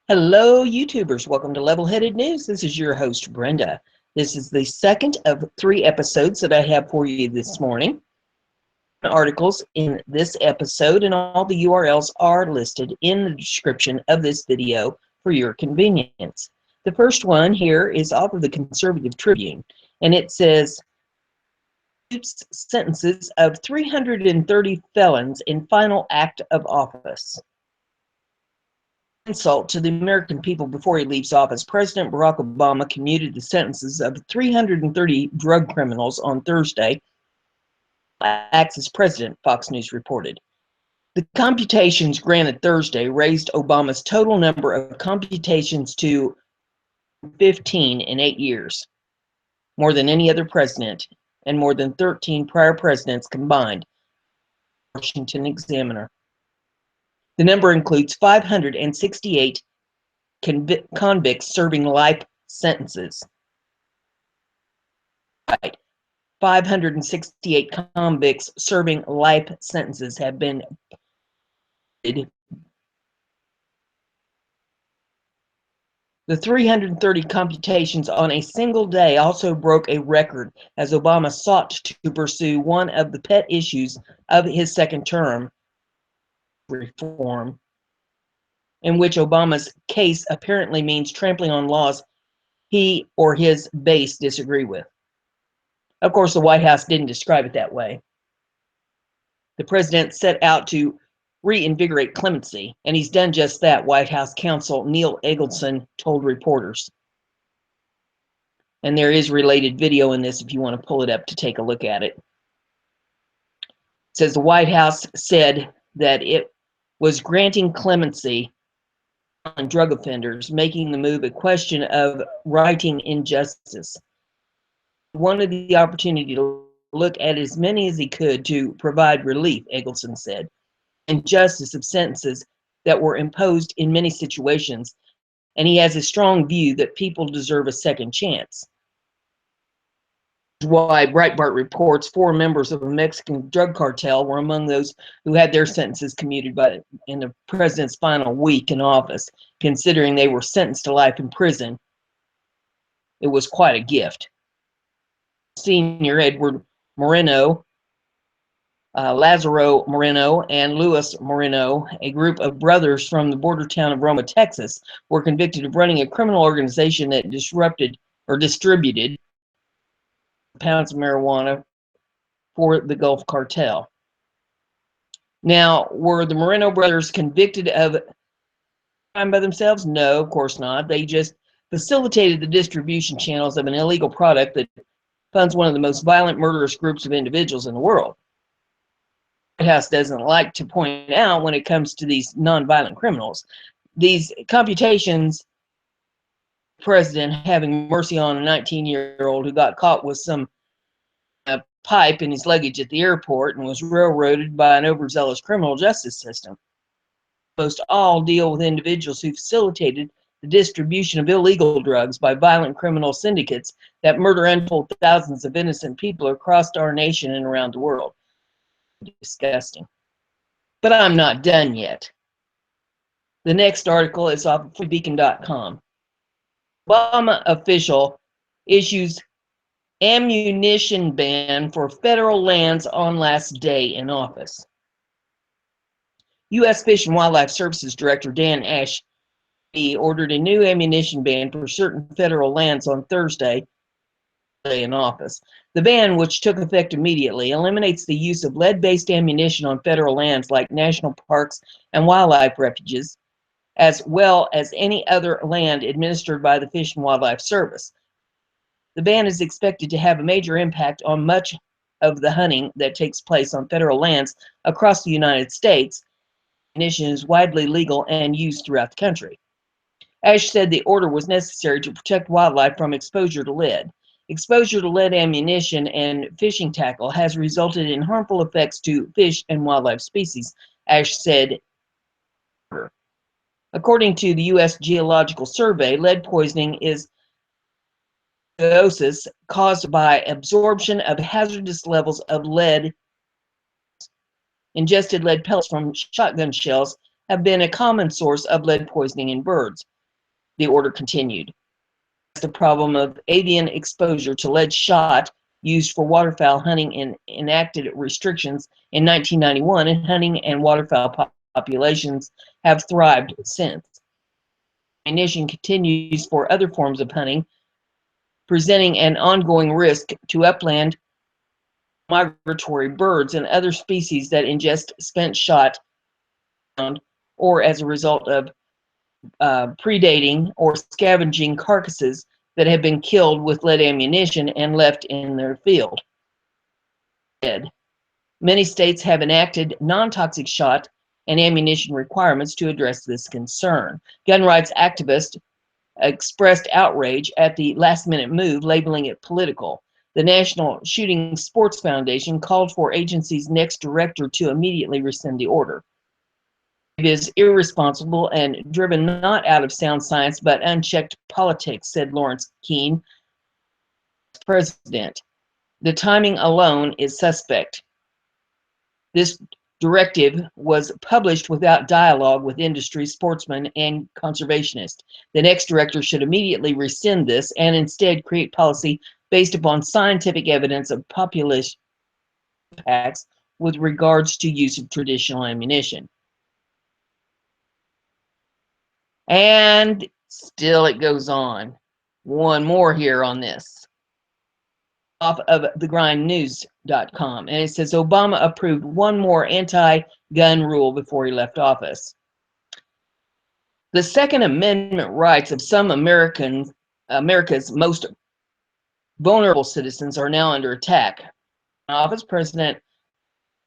Hello, YouTubers. Welcome to Level-Headed News. This is your host, Brenda. This is the second of 3 episodes that I have for you this morning. Articles in this episode and all the URLs are listed in the description of this video for your convenience. The first one here is off of the Conservative Tribune, and it says, sentences of 330 felons in final act of office. Insult to the American people before he leaves office, President Barack Obama commuted the sentences of 330 drug criminals on Thursday. Acts as president, Fox News reported. The computations granted Thursday raised Obama's total number of computations to 15 in 8 years, more than any other president and more than 13 prior presidents combined. Washington Examiner. The number includes 568 convicts serving life sentences. Right. 568 convicts serving life sentences have been. The 330 computations on a single day also broke a record as Obama sought to pursue one of the pet issues of his second term, reform, in which Obama's case apparently means trampling on laws he or his base disagree with. Of course, the White House didn't describe it that way. The president set out to reinvigorate clemency, and he's done just that, White House counsel Neil Eggleston told reporters. And there is related video in this if you want to pull it up to take a look at it. It says the White House said that it was granting clemency on drug offenders, making the move a question of righting injustice. Wanted the opportunity to look at as many as he could to provide relief, Eggleston said, and justice of sentences that were imposed in many situations, and he has a strong view that people deserve a second chance. Why Breitbart reports 4 members of a Mexican drug cartel were among those who had their sentences commuted in the president's final week in office, considering they were sentenced to life in prison. It was quite a gift. Senior Edward Moreno, Lazaro Moreno, and Luis Moreno, a group of brothers from the border town of Roma, Texas, were convicted of running a criminal organization that distributed pounds of marijuana for the Gulf Cartel. Now, were the Moreno brothers convicted of crime by themselves? No, of course not. They just facilitated the distribution channels of an illegal product that funds one of the most violent, murderous groups of individuals in the world. The White House doesn't like to point out when it comes to these nonviolent criminals. These computations, president having mercy on a 19-year-old who got caught with some pipe in his luggage at the airport and was railroaded by an overzealous criminal justice system. Most all deal with individuals who facilitated the distribution of illegal drugs by violent criminal syndicates that murder untold thousands of innocent people across our nation and around the world. Disgusting. But I'm not done yet. The next article is off of freebeacon.com. Obama official issues ammunition ban for federal lands on last day in office. U.S. Fish and Wildlife Services Director Dan Ashby ordered a new ammunition ban for certain federal lands on Thursday in office. The ban, which took effect immediately, eliminates the use of lead-based ammunition on federal lands like national parks and wildlife refuges, as well as any other land administered by the Fish and Wildlife Service. The ban is expected to have a major impact on much of the hunting that takes place on federal lands across the United States. Ammunition is widely legal and used throughout the country. Ash said the order was necessary to protect wildlife from exposure to lead. Exposure to lead ammunition and fishing tackle has resulted in harmful effects to fish and wildlife species, Ash said. According to the U.S. Geological Survey, lead poisoning is caused by absorption of hazardous levels of lead. Ingested lead pellets from shotgun shells have been a common source of lead poisoning in birds. The order continued. The problem of avian exposure to lead shot used for waterfowl hunting and enacted restrictions in 1991, and hunting and waterfowl populations have thrived since. Ammunition continues for other forms of hunting, presenting an ongoing risk to upland migratory birds and other species that ingest spent shot or as a result of predating or scavenging carcasses that have been killed with lead ammunition and left in their field. Many states have enacted non-toxic shot and ammunition requirements to address this concern. Gun rights activists expressed outrage at the last-minute move, labeling it political. The National Shooting Sports Foundation called for agency's next director to immediately rescind the order. It is irresponsible and driven not out of sound science but unchecked politics, said Lawrence Keene, president. The timing alone is suspect. This directive was published without dialogue with industry, sportsmen, and conservationists. The next director should immediately rescind this and instead create policy based upon scientific evidence of population impacts with regards to use of traditional ammunition. And still it goes on. One more here on this. Off of thegrindnews.com, and it says Obama approved one more anti-gun rule before he left office. The Second Amendment rights of some America's most vulnerable citizens are now under attack. Office President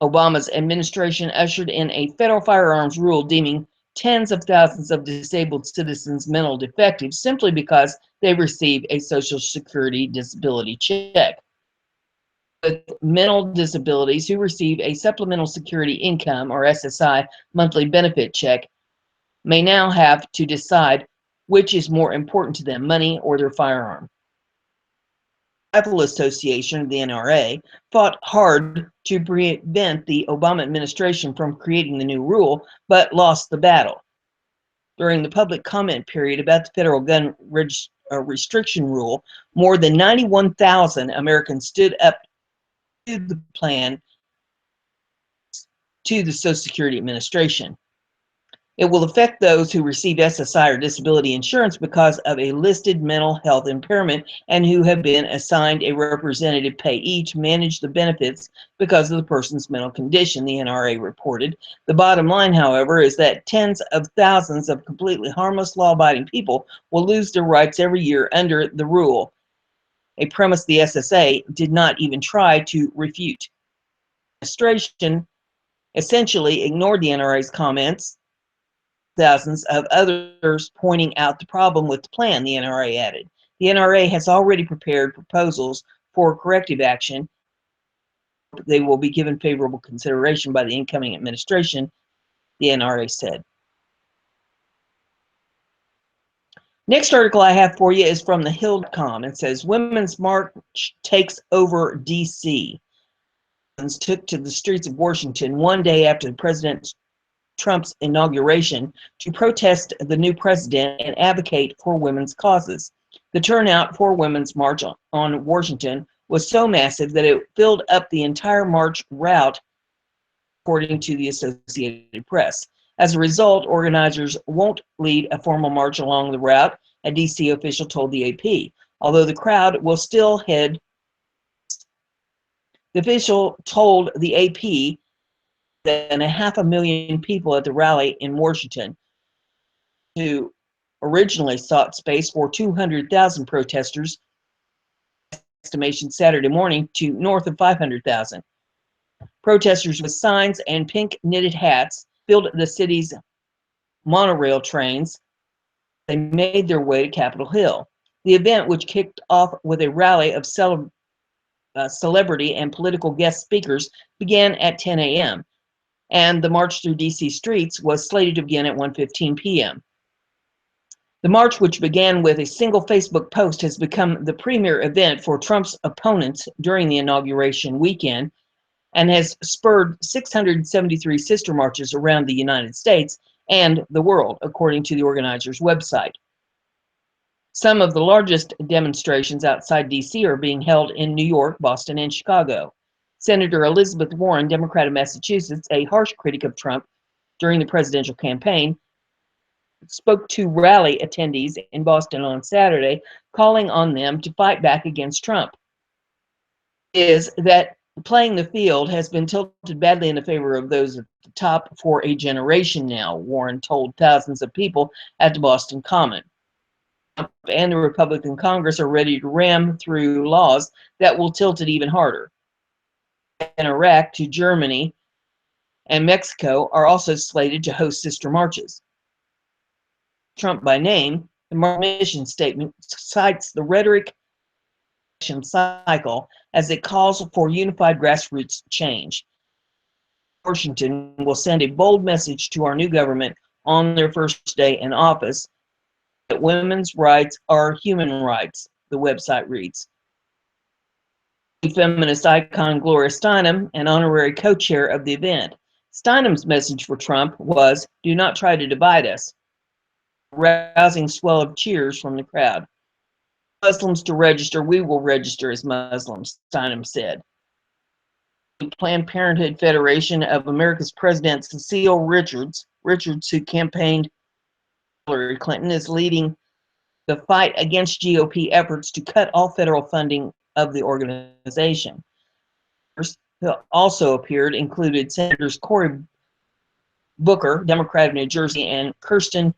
Obama's administration ushered in a federal firearms rule deeming tens of thousands of disabled citizens mental defective simply because they receive a Social Security disability check. With mental disabilities who receive a supplemental security income or SSI monthly benefit check may now have to decide which is more important to them, money or their firearm. Rifle Association, the NRA, fought hard to prevent the Obama administration from creating the new rule, but lost the battle. During the public comment period about the federal gun restriction rule, more than 91,000 Americans stood up to the plan to the Social Security Administration. It will affect those who receive SSI or disability insurance because of a listed mental health impairment and who have been assigned a representative payee to manage the benefits because of the person's mental condition, the NRA reported. The bottom line, however, is that tens of thousands of completely harmless, law-abiding people will lose their rights every year under the rule, a premise the SSA did not even try to refute. The administration essentially ignored the NRA's comments, thousands of others pointing out the problem with the plan, the NRA added. The NRA has already prepared proposals for corrective action. They will be given favorable consideration by the incoming administration, the NRA said. Next article I have for you is from thehill.com. It says, Women's March takes over D.C. Took to the streets of Washington one day after President Trump's inauguration to protest the new president and advocate for women's causes. The turnout for Women's March on Washington was so massive that it filled up the entire march route, according to the Associated Press. As a result, organizers won't lead a formal march along the route, a D.C. official told the AP, although the crowd will still head. The official told the AP that 500,000 people at the rally in Washington, who originally sought space for 200,000 protesters, estimation Saturday morning to north of 500,000. Protesters with signs and pink knitted hats filled the city's monorail trains. They made their way to Capitol Hill. The event, which kicked off with a rally of celebrity and political guest speakers, began at 10 a.m. and the march through D.C. streets was slated to begin at 1:15 p.m. The march, which began with a single Facebook post, has become the premier event for Trump's opponents during the inauguration weekend and has spurred 673 sister marches around the United States and the world, according to the organizer's website. Some of the largest demonstrations outside D.C. are being held in New York, Boston, and Chicago. Senator Elizabeth Warren, Democrat of Massachusetts, a harsh critic of Trump during the presidential campaign, spoke to rally attendees in Boston on Saturday, calling on them to fight back against Trump. Is that playing the field has been tilted badly in the favor of those at the top for a generation now, Warren told thousands of people at the Boston Common. Trump and the Republican Congress are ready to ram through laws that will tilt it even harder. In Iraq to Germany and Mexico are also slated to host sister marches. Trump by name, the mission statement cites the rhetoric cycle as it calls for unified grassroots change. Washington will send a bold message to our new government on their first day in office that women's rights are human rights, the website reads. Feminist icon Gloria Steinem, an honorary co-chair of the event. Steinem's message for Trump was, "Do not try to divide us." A rousing swell of cheers from the crowd. Muslims to register, we will register as Muslims, Steinem said. Planned Parenthood Federation of America's President Cecile Richards, who campaigned Hillary Clinton, is leading the fight against GOP efforts to cut all federal funding of the organization. Who also appeared included Senators Cory Booker, Democrat of New Jersey, and Kirsten,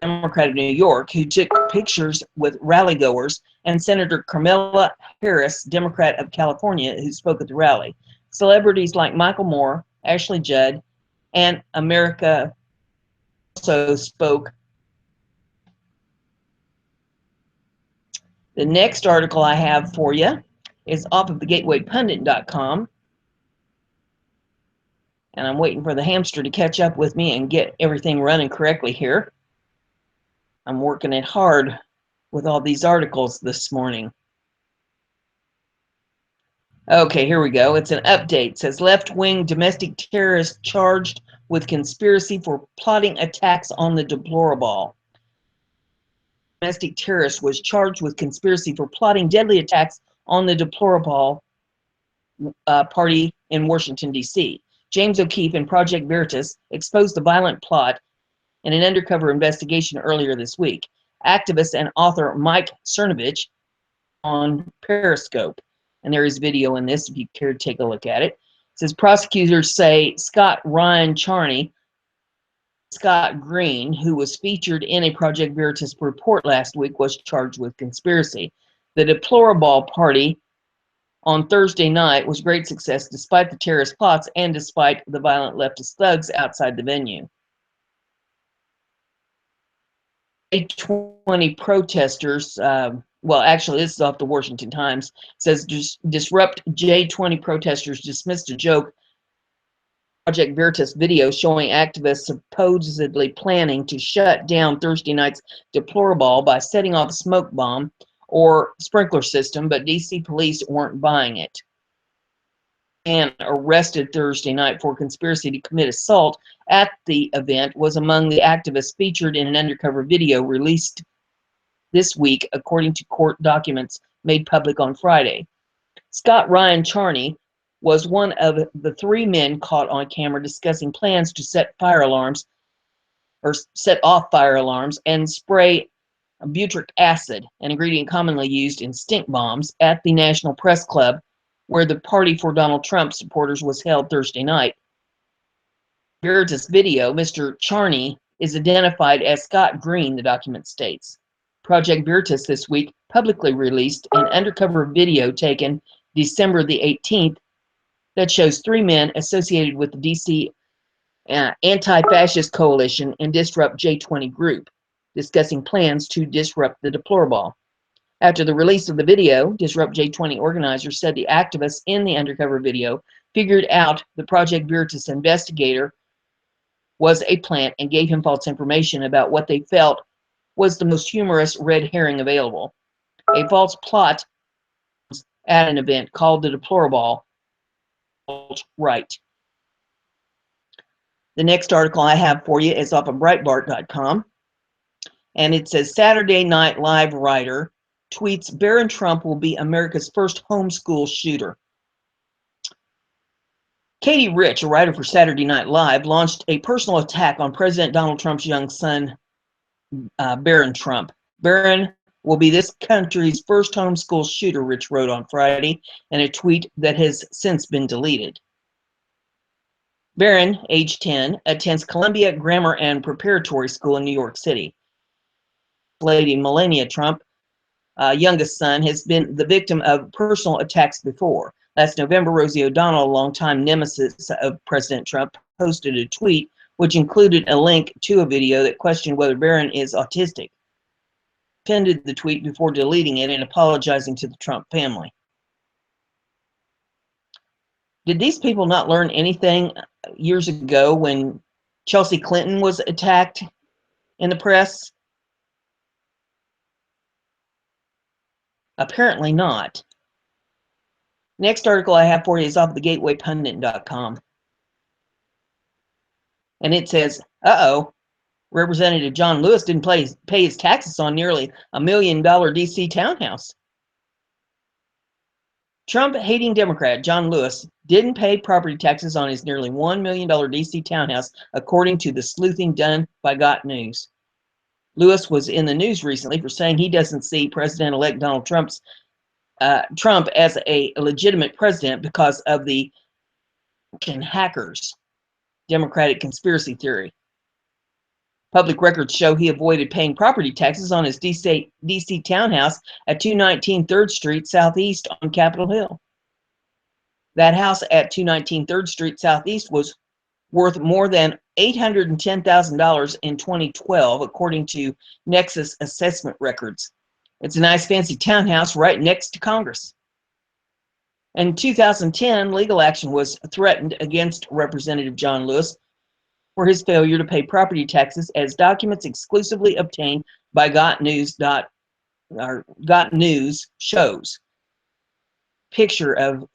Democrat of New York, who took pictures with rally-goers, and Senator Kamala Harris, Democrat of California, who spoke at the rally. Celebrities like Michael Moore, Ashley Judd, and America also spoke. The next article I have for you is off of thegatewaypundit.com. And I'm waiting for the hamster to catch up with me and get everything running correctly here. I'm working it hard with all these articles this morning. Okay, here we go. It's an update. It says left-wing domestic terrorist charged with conspiracy for plotting attacks on the Deploraball. Domestic terrorist was charged with conspiracy for plotting deadly attacks on the Deploraball party in Washington, D.C. James O'Keefe and Project Veritas exposed the violent plot in an undercover investigation earlier this week. Activist and author Mike Cernovich on Periscope, and there is video in this if you care to take a look at it. It says prosecutors say Scott Green, who was featured in a Project Veritas report last week, was charged with conspiracy. The Deploraball party on Thursday night was great success despite the terrorist plots and despite the violent leftist thugs outside the venue. J20 protesters, well, actually, this is off the Washington Times, says disrupt J20 protesters dismissed a joke Project Veritas video showing activists supposedly planning to shut down Thursday night's Deploraball by setting off a smoke bomb or sprinkler system, but DC police weren't buying it. And arrested Thursday night for conspiracy to commit assault at the event was among the activists featured in an undercover video released this week, according to court documents made public on Friday. Scott Ryan Charney was one of the three men caught on camera discussing plans to set off fire alarms and spray butyric acid, an ingredient commonly used in stink bombs, at the National Press Club, where the Party for Donald Trump supporters was held Thursday night. Veritas video, Mr. Charney is identified as Scott Green, the document states. Project Veritas this week publicly released an undercover video taken December the 18th that shows three men associated with the DC Anti-Fascist Coalition and Disrupt J20 group, discussing plans to disrupt the Deploraball. After the release of the video, Disrupt J20 organizers said the activists in the undercover video figured out the Project Veritas investigator was a plant and gave him false information about what they felt was the most humorous red herring available. A false plot at an event called the Deploraball. Right. The next article I have for you is off of Breitbart.com, And it says Saturday Night Live writer tweets Barron Trump will be America's first homeschool shooter. Katie Rich, a writer for Saturday Night Live, launched a personal attack on President Donald Trump's young son, Barron Trump. Barron will be this country's first homeschool shooter, Rich wrote on Friday in a tweet that has since been deleted. Barron, age 10, attends Columbia Grammar and Preparatory School in New York City. Lady Melania Trump, youngest son, has been the victim of personal attacks before. Last November, Rosie O'Donnell, a longtime nemesis of President Trump, posted a tweet which included a link to a video that questioned whether Barron is autistic. Pinned the tweet before deleting it and apologizing to the Trump family. Did these people not learn anything years ago when Chelsea Clinton was attacked in the press? Apparently not. Next article I have for you is off thegatewaypundit.com. And it says, uh-oh, Representative John Lewis didn't pay his taxes on nearly $1 million D.C. townhouse. Trump-hating Democrat John Lewis didn't pay property taxes on his nearly $1 million D.C. townhouse, according to the sleuthing done by Got News. Lewis was in the news recently for saying he doesn't see President-elect Donald Trump as a legitimate president because of the hackers, Democratic conspiracy theory. Public records show he avoided paying property taxes on his DC townhouse at 219 3rd Street Southeast on Capitol Hill. That house at 219 3rd Street Southeast was worth more than $810,000 in 2012, according to Nexus assessment records. It's a nice fancy townhouse right next to Congress. In 2010, legal action was threatened against Representative John Lewis for his failure to pay property taxes, as documents exclusively obtained by Got News shows. Picture of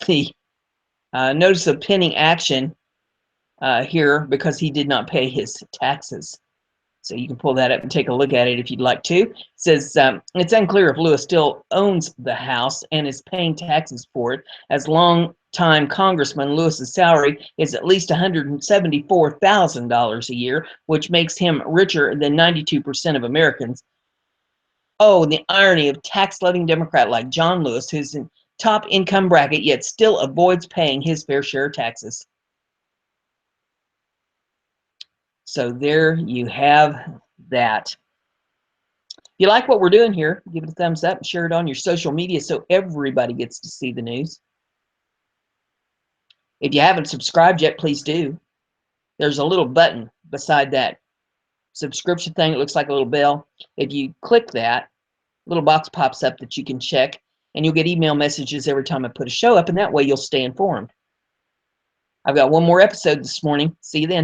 the notice of pending action here because he did not pay his taxes. So you can pull that up and take a look at it if you'd like to. It says it's unclear if Lewis still owns the house and is paying taxes for it. As longtime Congressman, Lewis's salary is at least $174,000 a year, which makes him richer than 92% of Americans. Oh, the irony of tax-loving Democrat like John Lewis, who's in top income bracket yet still avoids paying his fair share of taxes. So there you have that. If you like what we're doing here, give it a thumbs up and share it on your social media so everybody gets to see the news. If you haven't subscribed yet, please do. There's a little button beside that subscription thing. It looks like a little bell. If you click that, a little box pops up that you can check, and you'll get email messages every time I put a show up, and that way you'll stay informed. I've got one more episode this morning. See you then.